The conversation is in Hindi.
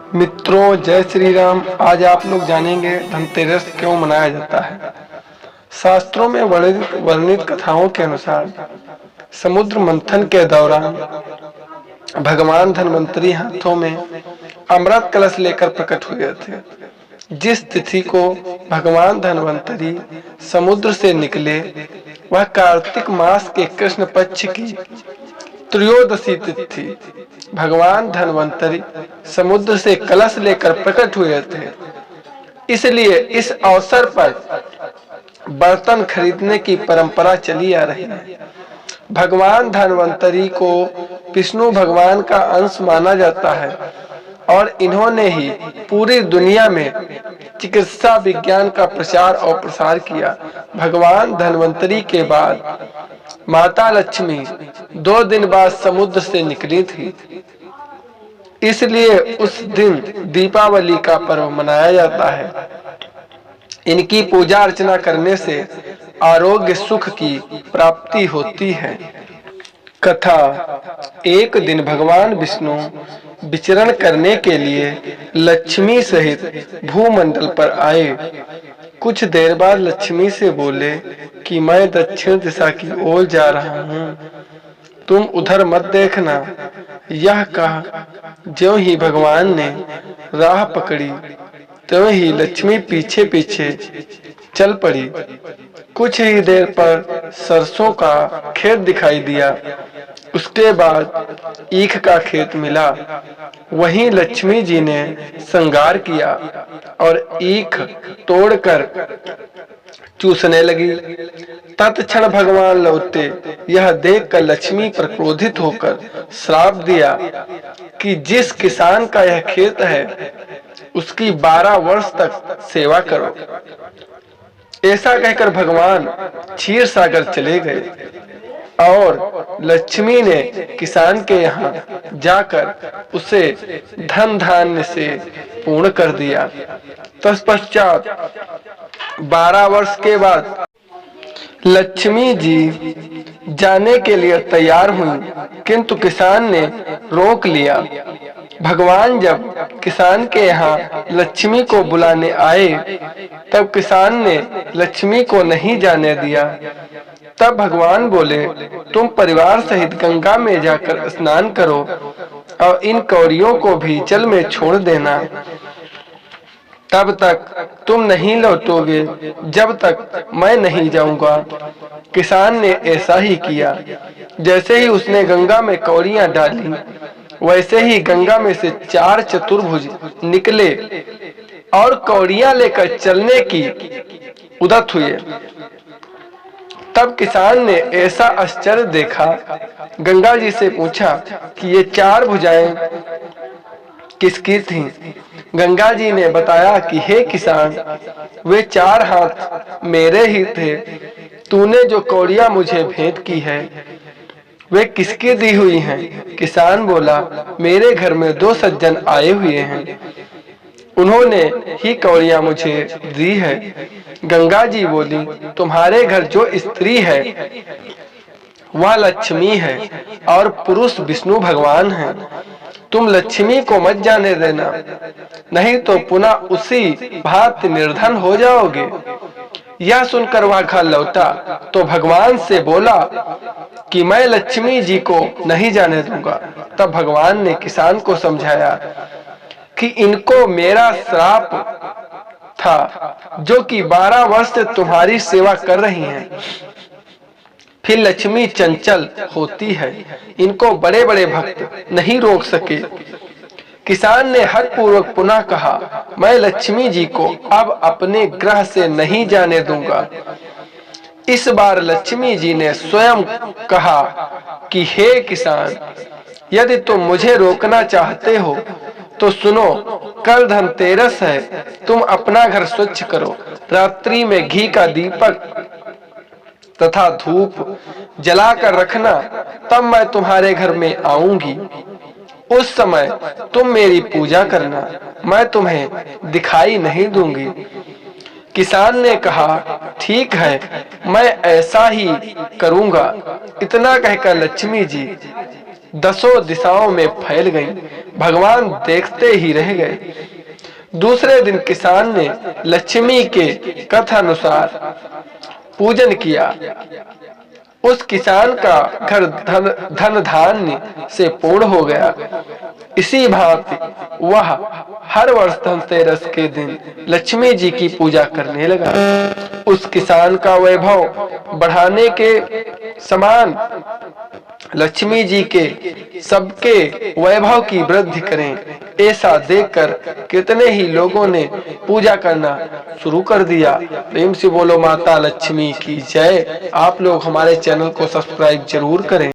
मित्रों, जय श्री राम। आज आप लोग जानेंगे धनतेरस क्यों मनाया जाता है। शास्त्रों में वर्णित कथाओं के अनुसार समुद्र मंथन के दौरान भगवान धन्वंतरी हाथों में अमृत कलश लेकर प्रकट हुए थे। जिस तिथि को भगवान धन्वंतरी समुद्र से निकले वह कार्तिक मास के कृष्ण पक्ष की त्रयोदशी तिथि थी। भगवान धन्वंतरी समुद्र से कलश लेकर प्रकट हुए थे, इसलिए इस अवसर पर बर्तन खरीदने की परंपरा चली आ रही है। भगवान धन्वंतरी को विष्णु भगवान का अंश माना जाता है और इन्होंने ही पूरी दुनिया में चिकित्सा विज्ञान का प्रचार और प्रसार किया। भगवान धन्वंतरी के बाद माता लक्ष्मी 2 दिन बाद समुद्र से निकली थी, इसलिए उस दिन दीपावली का पर्व मनाया जाता है। इनकी पूजा अर्चना करने से आरोग्य सुख की प्राप्ति होती है। कथा। एक दिन भगवान विष्णु विचरण करने के लिए लक्ष्मी सहित भूमंडल पर आए। कुछ देर बाद लक्ष्मी से बोले कि मैं दक्षिण दिशा की ओर जा रहा हूँ, तुम उधर मत देखना। यह कह ज्यों ही भगवान ने राह पकड़ी त्यों ही लक्ष्मी पीछे पीछे चल पड़ी। कुछ ही देर पर सरसों का खेत दिखाई दिया, उसके बाद ईख का खेत मिला। वहीं लक्ष्मी जी ने श्रृंगार किया और ईख तोड़कर चूसने लगी। तत्क्षण भगवान लौटे। यह देखकर लक्ष्मी पर क्रोधित होकर श्राप दिया कि जिस किसान का यह खेत है उसकी 12 वर्ष तक सेवा करो। ऐसा कहकर भगवान क्षीर सागर चले गए और लक्ष्मी ने किसान के यहाँ जाकर उसे धन धान्य से पूर्ण कर दिया। तत्पश्चात 12 वर्ष के बाद लक्ष्मी जी जाने के लिए तैयार हुई, किंतु किसान ने रोक लिया। भगवान जब किसान के यहाँ लक्ष्मी को बुलाने आए तब किसान ने लक्ष्मी को नहीं जाने दिया। तब भगवान बोले, तुम परिवार सहित गंगा में जाकर स्नान करो और इन कौड़ियों को भी जल में छोड़ देना। तब तक तुम नहीं लौटोगे जब तक मैं नहीं जाऊंगा। किसान ने ऐसा ही किया। जैसे ही उसने गंगा में कौड़ियां डाली वैसे ही गंगा में से 4 चतुर्भुज निकले और कौड़ियां लेकर चलने की उद्यत हुए। तब किसान ने ऐसा आश्चर्य देखा, गंगा जी से पूछा कि ये 4 भुजाएं किसकी थीं? गंगा जी ने बताया कि हे किसान, वे 4 हाथ मेरे ही थे। तूने जो कौड़ियां मुझे भेंट की है वे किसकी दी हुई हैं? किसान बोला, मेरे घर में 2 सज्जन आए हुए हैं, उन्होंने ही कौड़ियां मुझे दी है। गंगा जी बोली, तुम्हारे घर जो स्त्री है वह लक्ष्मी है और पुरुष विष्णु भगवान है। तुम लक्ष्मी को मत जाने देना, नहीं तो पुनः उसी भांति निर्धन हो जाओगे। यह सुनकर वह घर लौटा तो भगवान से बोला कि मैं लक्ष्मी जी को नहीं जाने दूंगा। तब भगवान ने किसान को समझाया कि इनको मेरा श्राप था जो कि 12 वर्ष से तुम्हारी सेवा कर रही हैं। फिर लक्ष्मी चंचल होती है, इनको बड़े बड़े भक्त नहीं रोक सके। किसान ने हठ पूर्वक पुनः कहा, मैं लक्ष्मी जी को अब अपने ग्रह से नहीं जाने दूंगा। इस बार लक्ष्मी जी ने स्वयं कहा कि हे किसान, यदि तुम मुझे रोकना चाहते हो तो सुनो, कल धनतेरस है, तुम अपना घर स्वच्छ करो। रात्रि में घी का दीपक तथा धूप जलाकर रखना, तब मैं तुम्हारे घर में आऊंगी। उस समय तुम मेरी पूजा करना, मैं तुम्हें दिखाई नहीं दूंगी। किसान ने कहा, ठीक है, मैं ऐसा ही करूंगा। इतना कहकर लक्ष्मी जी 10 दिशाओं में फैल गईं। भगवान देखते ही रह गए। दूसरे दिन किसान ने लक्ष्मी के कथानुसार पूजन किया। उस किसान का घर धन धान्य से पूर्ण हो गया। इसी भांति वह हर वर्ष धनतेरस के दिन लक्ष्मी जी की पूजा करने लगा। उस किसान का वैभव बढ़ाने के समान लक्ष्मी जी के सबके वैभव की वृद्धि करें, ऐसा देखकर कितने ही लोगों ने पूजा करना शुरू कर दिया। प्रेम से बोलो माता लक्ष्मी की जय। आप लोग हमारे चैनल को सब्सक्राइब जरूर करें।